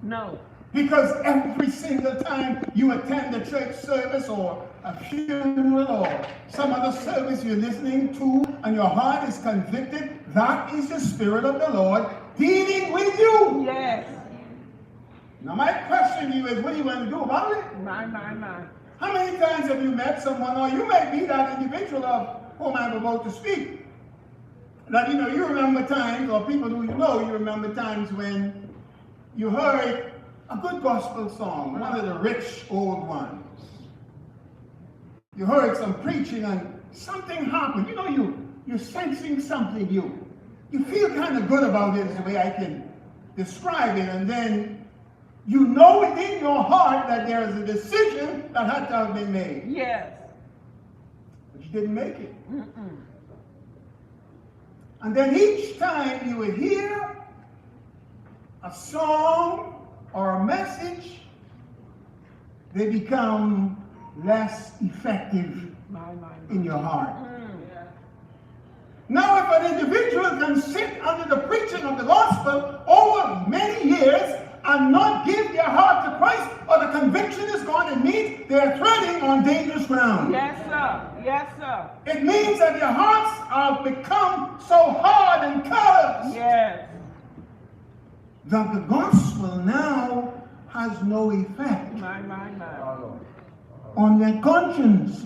No. Because every single time you attend a church service or a funeral or some other service you're listening to and your heart is convicted, that is the Spirit of the Lord dealing with you. Yes. Now my question to you is, what do you want to do about it? My. How many times have you met someone, or you may be that individual of whom I'm about to speak, that you remember times, or people who you remember times when you heard a good gospel song, one of the rich old ones. You heard some preaching and something happened. You're sensing something. You feel kind of good about it is the way I can describe it. And then you know within your heart that there is a decision that had to have been made. Yes. But you didn't make it. And then each time you would hear a song or a message, they become less effective in your heart. Now, if an individual can sit under the preaching of the gospel over many years and not give their heart to Christ, or the conviction is going to meet, they're treading on dangerous ground. Yes, sir. Yes, sir. It means that their hearts have become so hard and callous. Yes. That the gospel now has no effect on their conscience.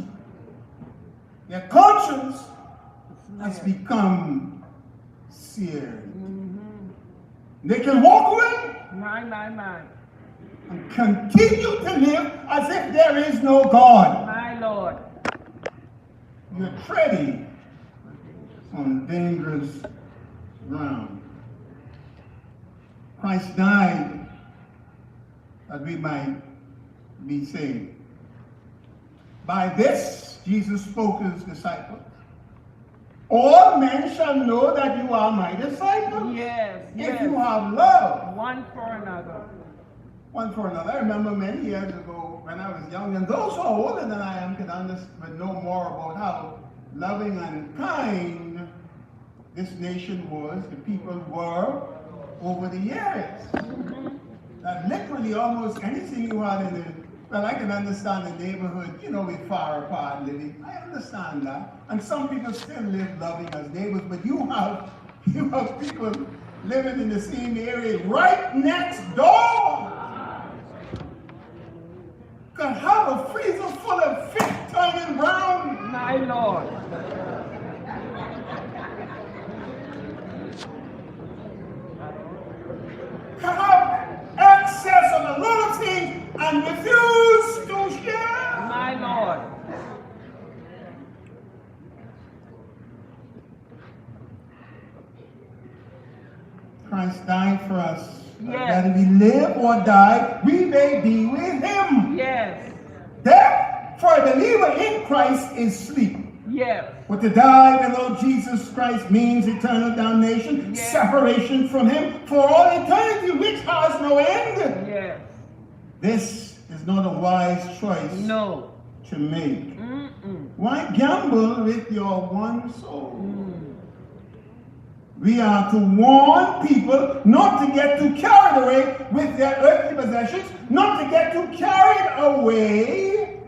Their conscience has become seared. They can walk away and continue to live as if there is no God. My Lord. You're treading on dangerous ground. Christ died that we might be saved. By this, Jesus spoke to his disciples. All men shall know that you are my disciples. Yes. If you have love. One for another. One for another. I remember many years ago when I was young, and those who are older than I am can understand, but know more about how loving and kind this nation was, the people were over the years. That literally almost anything you had in the, well, I can understand the neighborhood, we far apart living. I understand that. And some people still live loving as neighbors, but you have people living in the same area right next door. Could have a freezer full of fish turning brown. My Lord. Could have access on a lot of things and refuse to share. My Lord. Christ died for us. Yes. That if we live or die, we may be with him. Yes. Death for a believer in Christ is sleep. Yes. But to die below Jesus Christ means eternal damnation, separation from him for all eternity, which has no end. Yes. This is not a wise choice to make. Why gamble with your one soul? We are to warn people not to get too carried away with their earthly possessions, not to get too carried away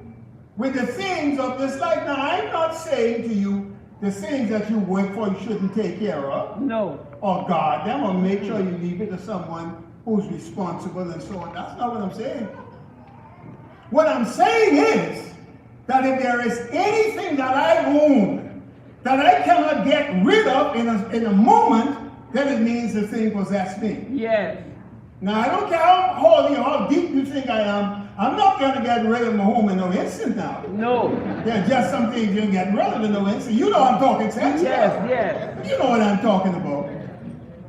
with the things of this life. Now, I'm not saying to you the things that you work for you shouldn't take care of. No. Or guard them, or make sure you leave it to someone who's responsible and so on. That's not what I'm saying. What I'm saying is that if there is anything that I own that I cannot get rid of in a moment, then it means the thing possessed me. Yes. Now, I don't care how holy or how deep you think I am, I'm not going to get rid of my home in no instant now. No. There's just some things you can get rid of in no instant. You know I'm talking sense. Yes. You know what I'm talking about.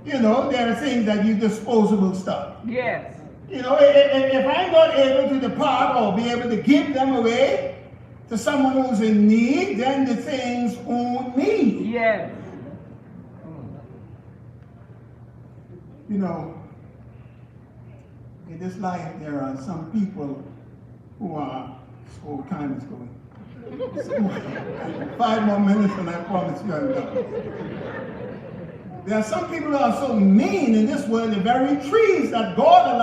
There are things that you disposable stuff. Yes. If I'm not able to depart or be able to give them away to someone who's in need, then the things own me. Yes. In this life, there are some people who are, oh, time is going. 5 more minutes and I promise you I'm done. There are some people who are so mean in this world, the very trees that God allows